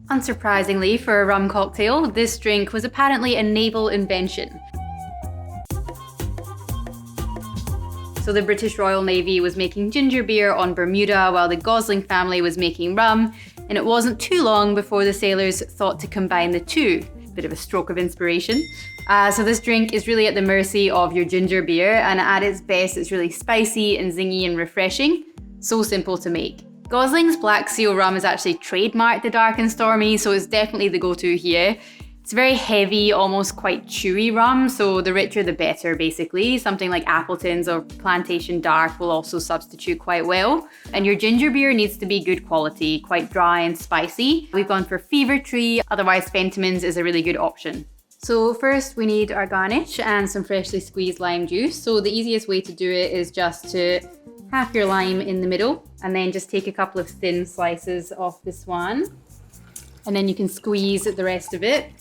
Unsurprisingly for a rum cocktail, this drink was apparently a naval invention. So the British Royal Navy was making ginger beer on Bermuda while the Gosling family was making rum, and it wasn't too long before the sailors thought to combine the two. Bit of a stroke of inspiration. So this drink is really at the mercy of your ginger beer, and at its best it's really spicy and zingy and refreshing. So simple to make. Gosling's Black Seal rum is actually trademarked the Dark and Stormy, so it's definitely the go-to here. It's very heavy, almost quite chewy rum, so the richer the better basically. Something like Appleton's or Plantation Dark will also substitute quite well. And your ginger beer needs to be good quality, quite dry and spicy. We've gone for Fever Tree, otherwise Fentimans is a really good option. So first we need our garnish and some freshly squeezed lime juice. So the easiest way to do it is just to half your lime in the middle and then just take a couple of thin slices off this one. And then you can squeeze the rest of it.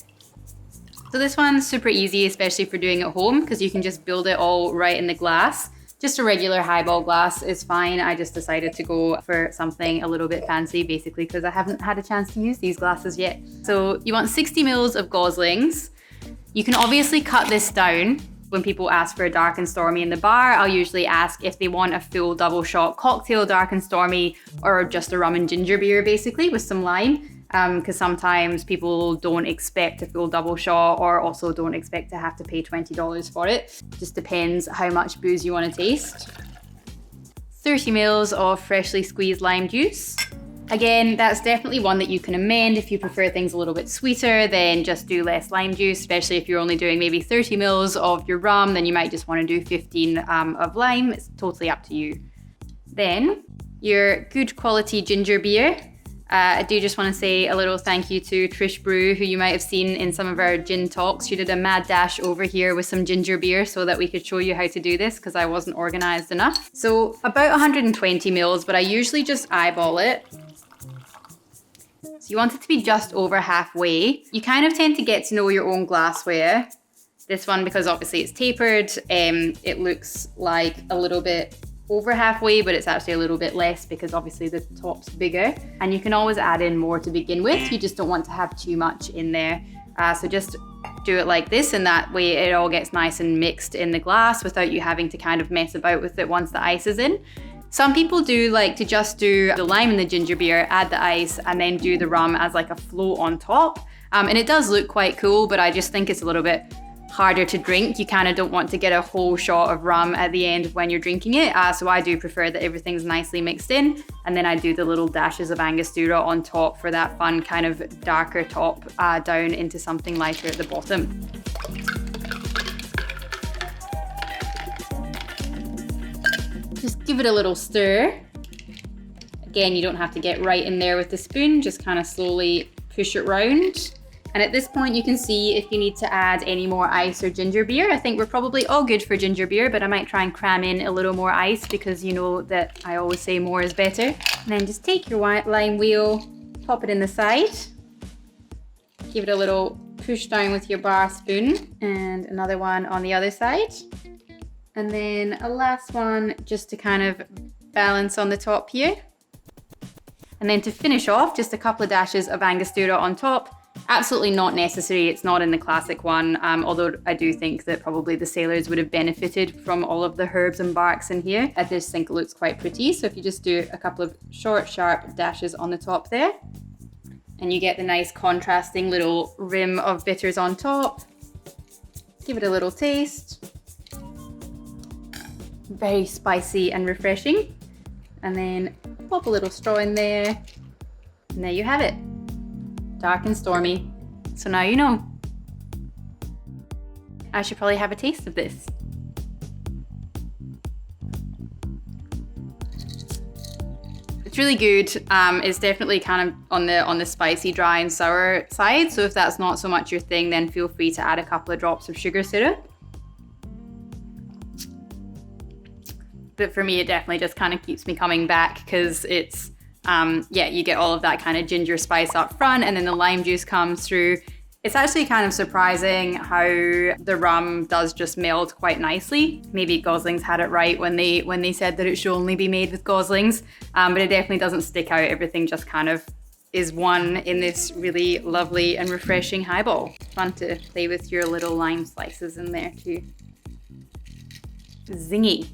So this one's super easy, especially for doing at home, because you can just build it all right in the glass. Just a regular highball glass is fine. I just decided to go for something a little bit fancy, basically, because I haven't had a chance to use these glasses yet. So you want 60 mils of Goslings. You can obviously cut this down. When people ask for a Dark and Stormy in the bar, I'll usually ask if they want a full double shot cocktail Dark and Stormy or just a rum and ginger beer, basically, with some lime. Because sometimes people don't expect a full double shot or also don't expect to have to pay $20 for it. Just depends how much booze you want to taste. 30 mils of freshly squeezed lime juice. Again, that's definitely one that you can amend. If you prefer things a little bit sweeter, then just do less lime juice, especially if you're only doing maybe 30 mils of your rum, then you might just want to do 15 of lime. It's totally up to you. Then your good quality ginger beer. I do just want to say a little thank you to Trish Brew, who you might have seen in some of our gin talks. She did a mad dash over here with some ginger beer so that we could show you how to do this because I wasn't organized enough. So about 120 mils, but I usually just eyeball it. So you want it to be just over halfway. You kind of tend to get to know your own glassware. This one, because obviously it's tapered, it looks like a little bit over halfway, but it's actually a little bit less because obviously the top's bigger. And you can always add in more to begin with. You just don't want to have too much in there. So just do it like this, and that way it all gets nice and mixed in the glass without you having to kind of mess about with it once the ice is in. Some people do like to just do the lime and the ginger beer, add the ice, and then do the rum as like a float on top. And it does look quite cool, but I just think it's a little bit harder to drink. You kind of don't want to get a whole shot of rum at the end when you're drinking it. So I do prefer that everything's nicely mixed in. And then I do the little dashes of Angostura on top for that fun kind of darker top down into something lighter at the bottom. Just give it a little stir. Again, you don't have to get right in there with the spoon, just kind of slowly push it round. And at this point, you can see if you need to add any more ice or ginger beer. I think we're probably all good for ginger beer, but I might try and cram in a little more ice because you know that I always say more is better. And then just take your lime wheel, pop it in the side, give it a little push down with your bar spoon, and another one on the other side. And then a last one just to kind of balance on the top here. And then to finish off, just a couple of dashes of Angostura on top. Absolutely not necessary, it's not in the classic one, although I do think that probably the sailors would have benefited from all of the herbs and barks in here. I just think it looks quite pretty, so if you just do a couple of short, sharp dashes on the top there, and you get the nice contrasting little rim of bitters on top. Give it a little taste. Very spicy and refreshing. And then pop a little straw in there, and there you have it. Dark and Stormy. So now you know. I should probably have a taste of this. It's really good. It's definitely kind of on the spicy, dry and sour side. So if that's not so much your thing, then feel free to add a couple of drops of sugar syrup. But for me, it definitely just kind of keeps me coming back because it's you get all of that kind of ginger spice up front and then the lime juice comes through. It's actually kind of surprising how the rum does just meld quite nicely. Maybe Goslings had it right when they said that it should only be made with Goslings, but it definitely doesn't stick out. Everything just kind of is won in this really lovely and refreshing highball. Fun to play with your little lime slices in there too. Zingy.